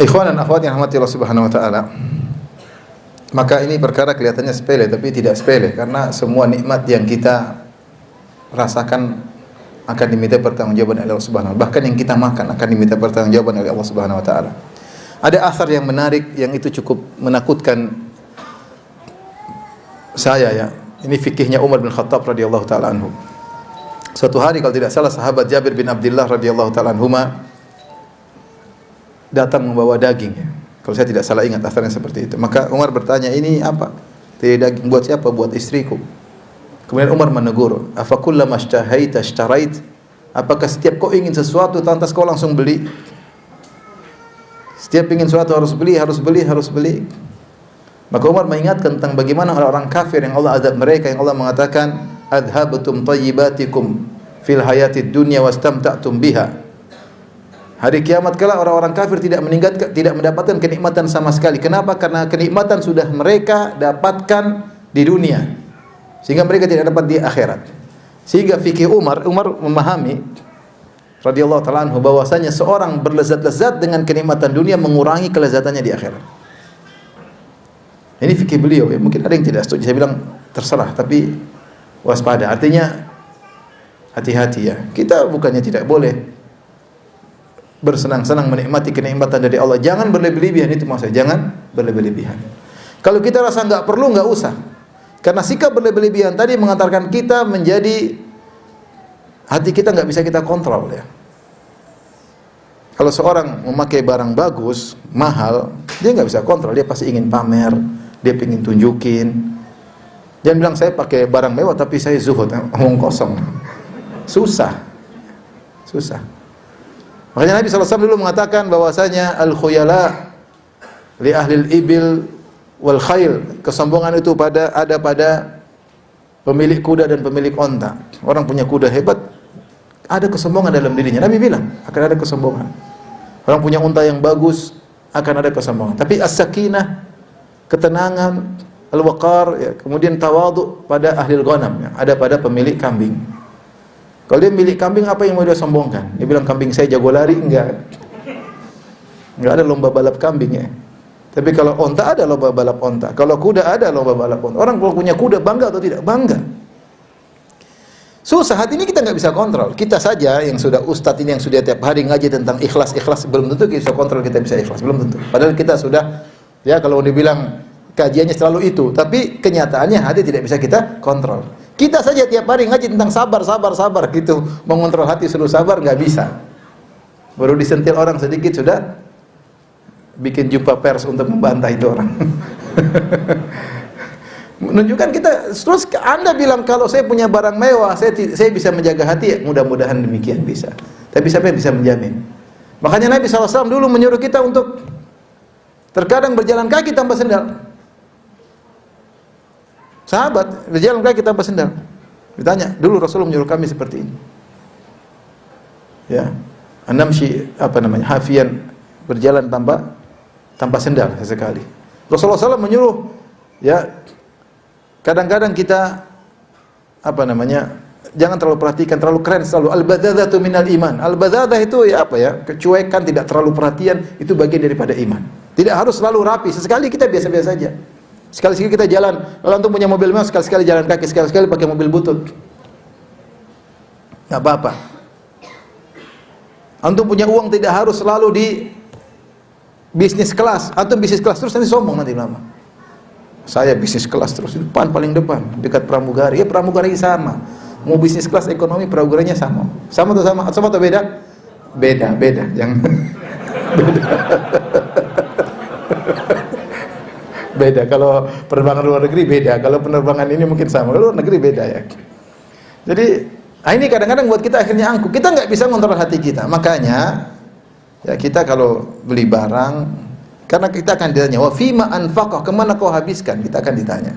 Ikhwan dan akhwat yang rahmati Allah Subhanahu wa taala. Maka ini perkara kelihatannya sepele tapi tidak sepele, karena semua nikmat yang kita rasakan akan diminta pertanggungjawaban oleh Allah Subhanahu wa taala. Bahkan yang kita makan akan diminta pertanggungjawaban oleh Allah Subhanahu wa taala. Ada asar yang menarik yang itu cukup menakutkan saya ya. Ini fikihnya Umar bin Khattab radhiyallahu taala anhu. Suatu hari kalau tidak salah sahabat Jabir bin Abdullah radhiyallahu taala anhuma datang membawa daging ya. Kalau saya tidak salah ingat asarnya seperti itu. Maka Umar bertanya, ini apa? Ini daging buat siapa? Buat istriku. Kemudian Umar menegur, afa kullama ishtahaita ishtarait? Apakah setiap kau ingin sesuatu lantas kau langsung beli? Setiap ingin sesuatu harus beli, harus beli, harus beli. Maka Umar mengingatkan tentang bagaimana orang-orang kafir yang Allah azab mereka, yang Allah mengatakan, adhabatum tayyibatikum fil hayatid dunya wastamta'tum biha. Hari kiamat kala orang-orang kafir tidak mendapatkan kenikmatan sama sekali. Kenapa? Karena kenikmatan sudah mereka dapatkan di dunia, sehingga mereka tidak dapat di akhirat. Sehingga fikih Umar memahami radhiyallahu taala anhu bahwasanya seorang berlezat-lezat dengan kenikmatan dunia mengurangi kelezatannya di akhirat. Ini fikih beliau ya. Mungkin ada yang tidak setuju. Saya bilang terserah, tapi waspada. Artinya hati-hati ya. Kita bukannya tidak boleh bersenang-senang menikmati kenikmatan dari Allah. Jangan berlebih-lebihan, itu maksudnya. Jangan berlebih-lebihan. Kalau kita rasa enggak perlu, enggak usah. Karena sikap berlebih-lebihan tadi mengantarkan kita menjadi hati kita enggak bisa kita kontrol ya. Kalau seorang memakai barang bagus, mahal, dia enggak bisa kontrol, dia pasti ingin pamer, dia ingin tunjukin. Jangan bilang saya pakai barang mewah tapi saya zuhud, omong kosong. Susah. Makanya Nabi SAW dulu mengatakan bahwasanya al-khuyala li ahlil ibil wal khail. Kesombongan itu ada pada pemilik kuda dan pemilik onta. Orang punya kuda hebat, ada kesombongan dalam dirinya. Nabi bilang akan ada kesombongan. Orang punya unta yang bagus, akan ada kesombongan. Tapi as-sakinah, ketenangan, al-waqar, ya, kemudian tawadhu pada ahlil ghanam, ya, ada pada pemilik kambing. Kalau dia milik kambing, apa yang mau dia sombongkan? Dia bilang kambing saya jago lari, enggak ada lomba balap kambing ya. Tapi kalau onta ada lomba balap onta, kalau kuda ada lomba balap onta. Orang kalau punya kuda bangga atau tidak? Bangga. Susah, hati ini kita nggak bisa kontrol. Kita saja yang sudah ustadz ini yang sudah tiap hari ngaji tentang ikhlas, belum tentu kita bisa kontrol, kita bisa ikhlas, belum tentu. Padahal kita sudah, ya kalau dibilang kajiannya selalu itu, tapi kenyataannya hati tidak bisa kita kontrol. Kita saja tiap hari ngaji tentang sabar gitu, mengontrol hati suruh sabar nggak bisa. Baru disentil orang sedikit sudah bikin jumpa pers untuk membantah itu orang. Menunjukkan kita terus Anda bilang kalau saya punya barang mewah, saya bisa menjaga hati, ya, mudah-mudahan demikian bisa. Tapi siapa yang bisa menjamin? Makanya Nabi SAW dulu menyuruh kita untuk terkadang berjalan kaki tanpa sendal. Sahabat berjalan kaki tanpa sendal. Ditanya, dulu Rasulullah menyuruh kami seperti ini. Ya, anamshi hafian, berjalan tanpa sendal sesekali. Rasulullah SAW menyuruh, ya, kadang-kadang kita jangan terlalu perhatikan, terlalu keren selalu. Al-badadzatu minal iman. Al-badzadah itu ya kecuekan, tidak terlalu perhatian, itu bagian daripada iman. Tidak harus selalu rapi. Sesekali kita biasa-biasa saja. Sekali-sekali kita jalan, kalau antum punya mobil mewah, sekali-sekali jalan kaki, sekali-sekali pakai mobil butut. Enggak apa-apa. Antum punya uang tidak harus selalu di bisnis kelas. Antum bisnis kelas terus nanti sombong nanti lama. Saya bisnis kelas terus, paling depan, dekat pramugari. Ya pramugari sama. Mau bisnis kelas ekonomi, pramugarinya sama. Sama atau beda? Beda. Yang beda. Beda. Kalau penerbangan luar negeri beda. Kalau penerbangan ini mungkin sama. Luar negeri beda ya. Jadi ini kadang-kadang buat kita akhirnya angkuh. Kita nggak bisa ngontrol hati kita. Makanya ya kita kalau beli barang, karena kita akan ditanya, wa fima anfaqah, kemana kau habiskan? Kita akan ditanya.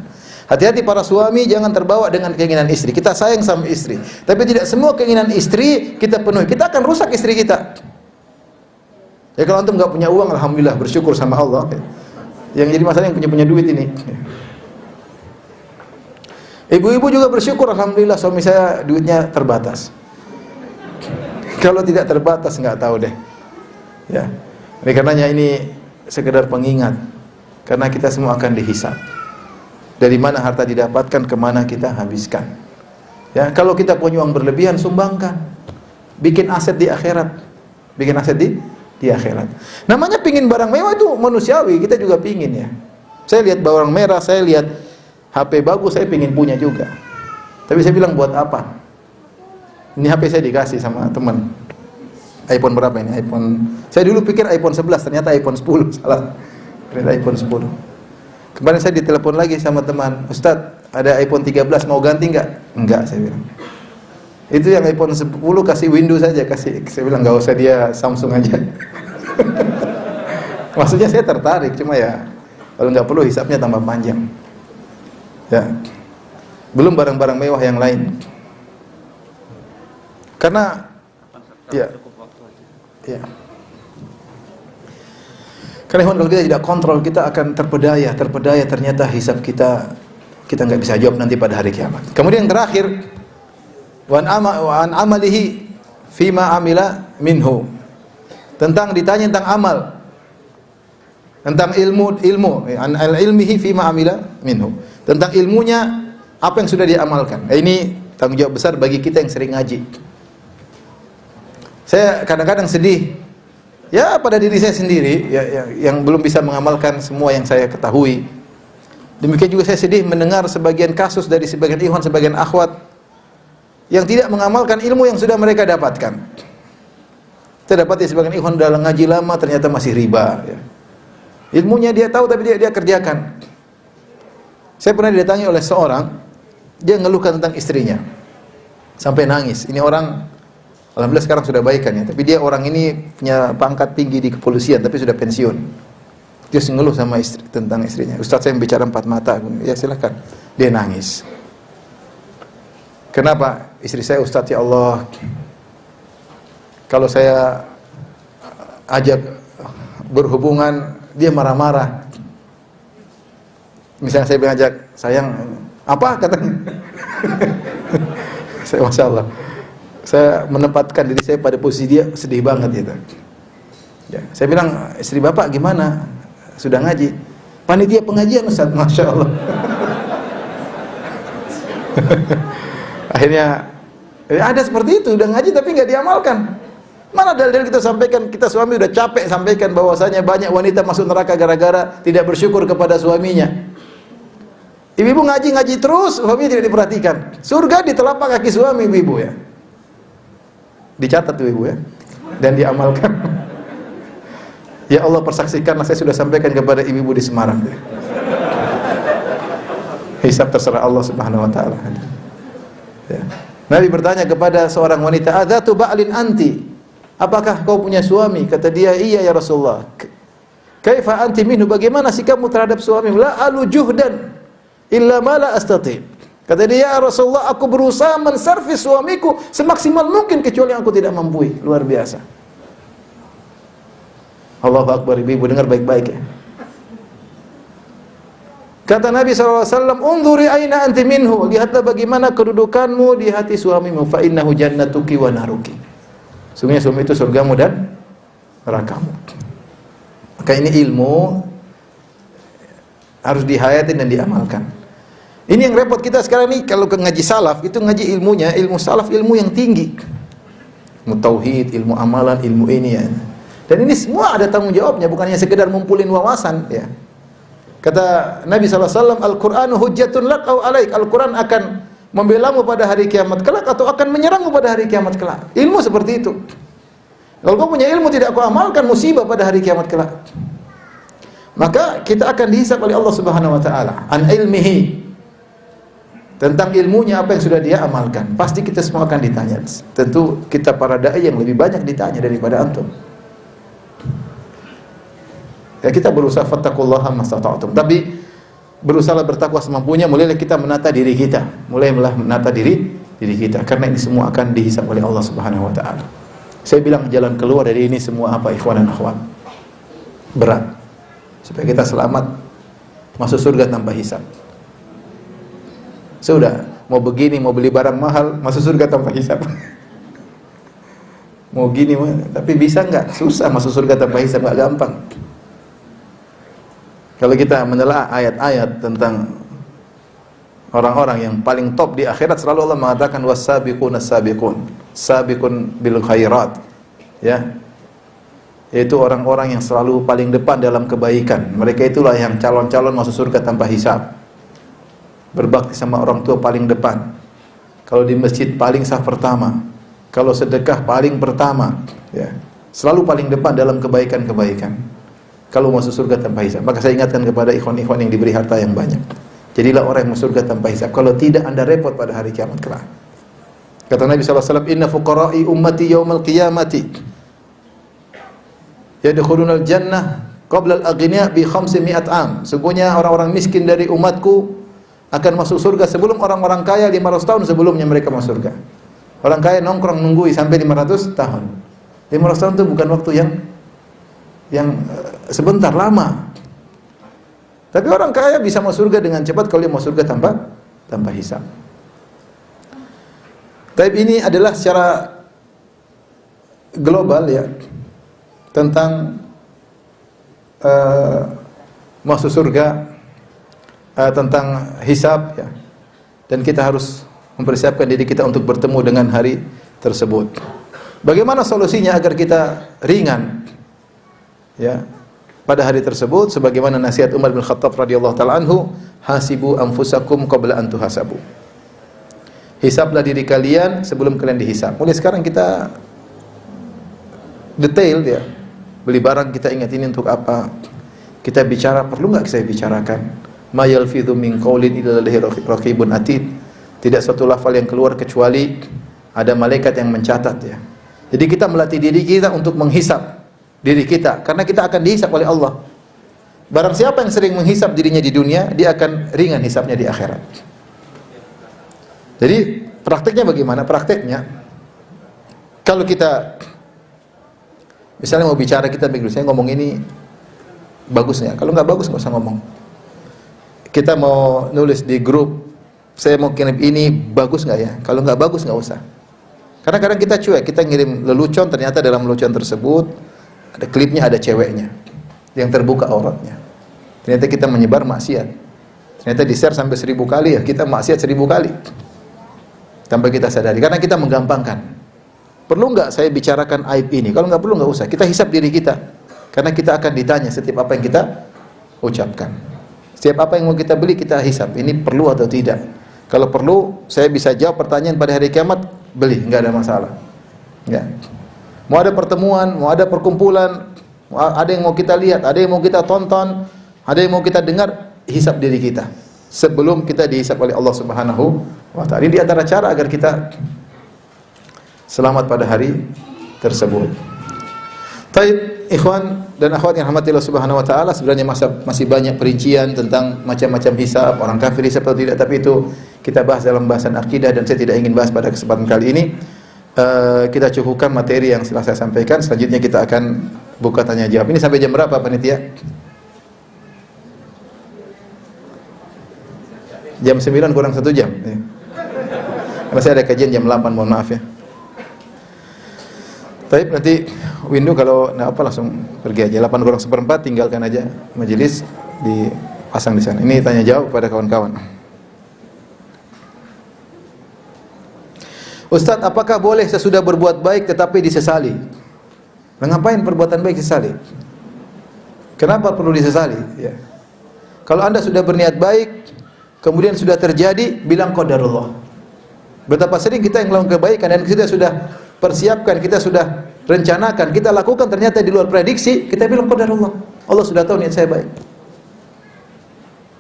Hati-hati para suami, jangan terbawa dengan keinginan istri. Kita sayang sama istri, tapi tidak semua keinginan istri kita penuhi. Kita akan rusak istri kita. Ya kalau antum nggak punya uang, alhamdulillah, bersyukur sama Allah. Yang jadi masalah yang punya duit ini. Ibu-ibu juga bersyukur, alhamdulillah suami saya duitnya terbatas. Kalau tidak terbatas nggak tahu deh. Ya. Oleh karenanya ini sekedar pengingat, karena kita semua akan dihisab. Dari mana harta didapatkan, kemana kita habiskan. Ya, kalau kita punya uang berlebihan, sumbangkan. Bikin aset di akhirat. Bikin aset di akhirat. Namanya pingin barang mewah itu manusiawi, kita juga pingin ya. Saya lihat barang merah, saya lihat HP bagus, saya pingin punya juga. Tapi saya bilang buat apa? Ini HP saya dikasih sama teman. iPhone berapa ini? Saya dulu pikir iPhone 11, ternyata iPhone 10. Salah. Ternyata iPhone 10. Kemarin saya ditelepon lagi sama teman, Ustadz, ada iPhone 13 mau ganti enggak? Enggak, saya bilang. Itu yang iPhone 10 kasih Windows saja, saya bilang enggak usah, dia Samsung aja. Maksudnya saya tertarik, cuma ya kalau enggak perlu hisapnya tambah panjang. Ya. Belum barang-barang mewah yang lain. Karena ya. Ya. Karena kalau kita tidak kontrol, kita akan terpedaya ternyata hisab kita nggak bisa jawab nanti pada hari kiamat. Kemudian yang terakhir, wa an amalihi fima amila minhu. Tentang ditanya tentang amal. Tentang ilmu an ilmihi fima amila minhu. Tentang ilmunya apa yang sudah dia amalkan. Ini tanggung jawab besar bagi kita yang sering ngaji. Saya kadang-kadang sedih ya pada diri saya sendiri ya, yang belum bisa mengamalkan semua yang saya ketahui. Demikian juga saya sedih mendengar sebagian kasus dari sebagian ikhwan, sebagian akhwat yang tidak mengamalkan ilmu yang sudah mereka dapatkan. Saya dapati sebagian ikhwan dalam ngaji lama ternyata masih riba ya. Ilmunya dia tahu tapi dia kerjakan. Saya pernah didatangi oleh seorang, dia ngeluhkan tentang istrinya sampai nangis. Ini orang alhamdulillah sekarang sudah baikan ya, tapi dia orang ini punya pangkat tinggi di kepolisian tapi sudah pensiun. Dia ngeluh sama tentang istrinya. Ustaz, saya bicara empat mata. Ya silakan. Dia nangis. Kenapa? Istri saya, Ustaz, ya Allah, kalau saya ajak berhubungan dia marah-marah. Misalnya saya ajak, sayang, apa katanya? Saya Masya Allah, saya menempatkan diri saya pada posisi dia, sedih banget gitu. Ya, saya bilang, istri bapak gimana? Sudah ngaji? Panitia pengajian Ustaz, Masya Allah. Akhirnya ada seperti itu, udah ngaji tapi nggak diamalkan. Mana dalil kita sampaikan, kita suami udah capek sampaikan bahwasanya banyak wanita masuk neraka gara-gara tidak bersyukur kepada suaminya. Ibu-ibu ngaji terus, suaminya tidak diperhatikan. Surga di telapak kaki suami ibu-ibu ya. Dicatat tuh ibu ya, dan diamalkan. Ya Allah, persaksikanlah saya sudah sampaikan kepada ibu-ibu di Semarang. Hisab terserah Allah Subhanahu wa taala. Ya. Nabi bertanya kepada seorang wanita, "Adzatu ba'lin anti?" Apakah kau punya suami? Kata dia, "Iya ya Rasulullah." "Kaifa anti minhu?" Bagaimana sikapmu terhadap suami? "La alu juhdan illa ma la astati." Kata dia, "Ya Rasulullah, aku berusaha menservis suamiku semaksimal mungkin kecuali yang aku tidak mampu." Luar biasa. Allahu Akbar, ibu dengar baik-baik ya. Kata Nabi SAW, "Unzuri aina anti minhu." Lihatlah bagaimana kedudukanmu di hati suamimu. Fa innahu jannatuki wa naruki. Sungguhnya suami itu surgamu dan nerakamu. Maka ini ilmu harus dihayatin dan diamalkan. Ini yang repot kita sekarang nih, kalau ke ngaji salaf, itu ngaji ilmunya, ilmu salaf, ilmu yang tinggi. Ilmu tauhid, ilmu amalan, ilmu ini ya. Dan ini semua ada tanggung jawabnya, bukan hanya sekedar ngumpulin wawasan ya. Kata Nabi SAW, Al-Qur'anu hujjatun lak au alaik. Al-Quran akan membelamu pada hari kiamat kelak atau akan menyerangmu pada hari kiamat kelak. Ilmu seperti itu. Kalau kau punya ilmu tidak kau amalkan, musibah pada hari kiamat kelak. Maka kita akan dihisab oleh Allah Subhanahu wa taala an ilmihi. Tentang ilmunya apa yang sudah dia amalkan. Pasti kita semua akan ditanya. Tentu kita para dai yang lebih banyak ditanya daripada antum. Ya, kita berusaha fattaqullaha mastata'tum. Tapi berusaha bertakwa semampunya. Mulailah kita menata diri kita. Mulailah menata diri kita. Karena ini semua akan dihisab oleh Allah Subhanahu wa taala. Saya bilang jalan keluar dari ini semua apa, ikhwan dan akhwat? Berat. Supaya kita selamat masuk surga tanpa hisab. Sudah, mau begini, mau beli barang mahal, masuk surga tanpa hisab. mau gini, tapi bisa nggak? Susah masuk surga tanpa hisab, nggak gampang. Kalau kita menelaah ayat-ayat tentang orang-orang yang paling top di akhirat, selalu Allah mengatakan was-sabiquna sabiqun, sabiqun bil khairat, ya, yaitu orang-orang yang selalu paling depan dalam kebaikan. Mereka itulah yang calon-calon masuk surga tanpa hisab. Berbakti sama orang tua paling depan. Kalau di masjid paling saf pertama. Kalau sedekah paling pertama, ya. Selalu paling depan dalam kebaikan-kebaikan. Kalau masuk surga tanpa hisab. Maka saya ingatkan kepada ikhwan-ikhwan yang diberi harta yang banyak. Jadilah orang yang masuk surga tanpa hisab. Kalau tidak, Anda repot pada hari kiamat kelak. Kata Nabi SAW, inna fuqara'i ummati yawmal qiyamati yadkhulunal jannah qabla al-aghniya bi 500 am. Sungguhnya orang-orang miskin dari umatku akan masuk surga sebelum orang-orang kaya 500 tahun sebelumnya mereka masuk surga. Orang kaya nongkrong nunggui sampai 500 tahun. 500 tahun itu bukan waktu yang sebentar, lama. Tapi orang kaya bisa masuk surga dengan cepat kalau dia masuk surga tanpa hisab. Tapi ini adalah secara global, ya, tentang masuk surga, tentang hisab, ya. Dan kita harus mempersiapkan diri kita untuk bertemu dengan hari tersebut. Bagaimana solusinya agar kita ringan, ya, pada hari tersebut? Sebagaimana nasihat Umar bin Khattab radhiyallahu taala anhu, hasibu anfusakum qabla an tuhasabu. Hisablah diri kalian sebelum kalian dihisab. Mulai sekarang kita detail, ya. Beli barang kita ingat ini untuk apa. Kita bicara, perlu enggak saya bicarakan? Ma yalfidhu min qaulin illa ladaihi raqibun atid. Tidak suatu lafal yang keluar kecuali ada malaikat yang mencatat, ya. Jadi kita melatih diri kita untuk menghisab diri kita, karena kita akan dihisab oleh Allah. Barang siapa yang sering menghisab dirinya di dunia, dia akan ringan hisabnya di akhirat. Jadi prakteknya bagaimana? Prakteknya, kalau kita misalnya mau bicara, kita mikir, saya ngomong ini bagus nggak? Kalau nggak bagus nggak usah ngomong. Kita mau nulis di grup, saya mau kirim ini, bagus nggak ya? Kalau nggak bagus nggak usah. Karena kadang kita cuek, kita ngirim lelucon, ternyata dalam lelucon tersebut ada klipnya, ada ceweknya yang terbuka auratnya. Ternyata kita menyebar maksiat. Ternyata di-share sampai 1000 kali, ya, kita maksiat 1000 kali tanpa kita sadari, karena kita menggampangkan. Perlu nggak saya bicarakan aib ini? Kalau nggak perlu, nggak usah. Kita hisab diri kita, karena kita akan ditanya setiap apa yang kita ucapkan. Setiap apa yang mau kita beli, kita hisab. Ini perlu atau tidak? Kalau perlu, saya bisa jawab pertanyaan pada hari kiamat, beli, nggak ada masalah. Ya. Mau ada pertemuan, mau ada perkumpulan, ada yang mau kita lihat, ada yang mau kita tonton, ada yang mau kita dengar, hisab diri kita sebelum kita dihisab oleh Allah Subhanahu wa ta'ala. Ini di antara cara agar kita selamat pada hari tersebut. Taib, ikhwan dan akhwat yang rahmati Allah Subhanahu wa ta'ala, sebenarnya masih banyak perincian tentang macam-macam hisab, orang kafir hisab atau tidak, tapi itu kita bahas dalam bahasan akidah dan saya tidak ingin bahas pada kesempatan kali ini. Kita cukupkan materi yang telah saya sampaikan. Selanjutnya kita akan buka tanya jawab. Ini sampai jam berapa panitia? Jam 9 kurang 1 jam. Karena saya ada kajian jam 8, mohon maaf, ya. Tapi nanti window kalau langsung pergi aja. 8 kurang 1/4 tinggalkan aja majelis, dipasang di sana. Ini tanya jawab pada kawan-kawan. Ustaz, apakah boleh sesudah berbuat baik tetapi disesali? Nah, ngapain perbuatan baik disesali? Kenapa perlu disesali? Ya. Kalau Anda sudah berniat baik, kemudian sudah terjadi, bilang qadarullah. Betapa sering kita yang melakukan kebaikan dan kita sudah persiapkan, kita sudah rencanakan, kita lakukan, ternyata di luar prediksi, kita bilang qadarullah. Allah sudah tahu niat saya baik.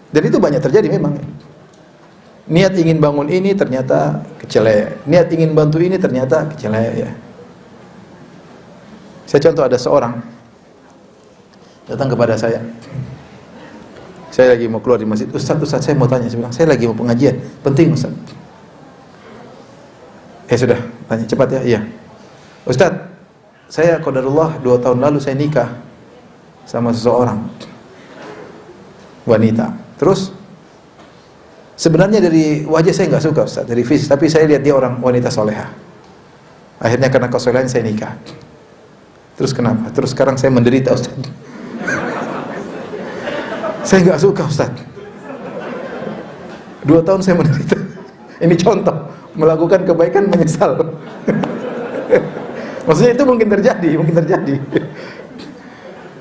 Dan itu banyak terjadi memang. Niat ingin bangun ini ternyata kecele. Niat ingin bantu ini ternyata kecele, ya. Saya contoh, ada seorang datang kepada saya. Saya lagi mau keluar di masjid. Ustaz, saya mau tanya. Saya bilang, saya lagi mau pengajian. Penting, Ustaz. Sudah, tanya cepat, ya. Iya. Ustaz, saya qadarullah 2 tahun lalu saya nikah sama seseorang wanita. Terus sebenarnya dari wajah saya nggak suka, Ustaz, dari fisik, tapi saya lihat dia orang wanita solehah. Akhirnya karena kesolehan saya nikah. Terus kenapa? Terus sekarang saya menderita, Ustaz. Saya nggak suka, Ustaz. 2 tahun saya menderita. Ini contoh, melakukan kebaikan menyesal. Maksudnya itu mungkin terjadi.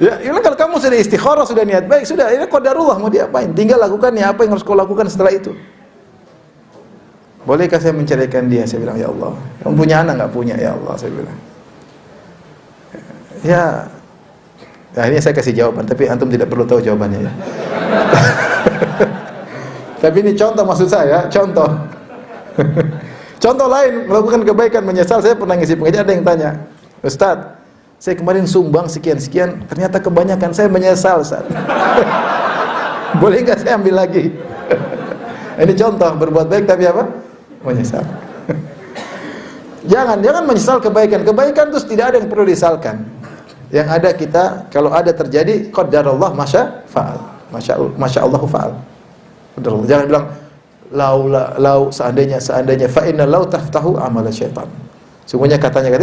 Ya, kalau kamu sudah istikharah, sudah niat baik, sudah, ini qadarullah, mau diapain? Tinggal lakukan ya apa yang harus kau lakukan setelah itu. Bolehkah saya menceraikan dia? Saya bilang, ya Allah. Kamu punya anak? Nggak punya, ya Allah, saya bilang. Ya, akhirnya saya kasih jawaban, tapi antum tidak perlu tahu jawabannya ya. Tapi ini contoh, maksud saya, contoh. Contoh lain, melakukan kebaikan menyesal. Saya pernah ngisi pengajian, ada yang tanya, Ustaz, saya kemarin sumbang sekian-sekian, ternyata kebanyakan, saya menyesal, Ustaz. Boleh nggak saya ambil lagi? Ini contoh, berbuat baik tapi apa? Menyesal. Jangan menyesal kebaikan. Kebaikan terus tidak ada yang perlu disesalkan. Yang ada kita, kalau ada terjadi, qadarallah masya fa'al. Masya Allahu fa'al. Jangan bilang lau seandainya fa inna lau taftahu amal syaitan. Semuanya katanya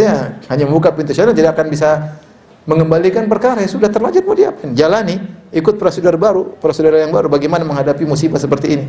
hanya membuka pintu syaitan, tidak akan bisa mengembalikan perkara yang sudah terlanjur. Mau diapain? Jalani, ikut prosedur yang baru bagaimana menghadapi musibah seperti ini.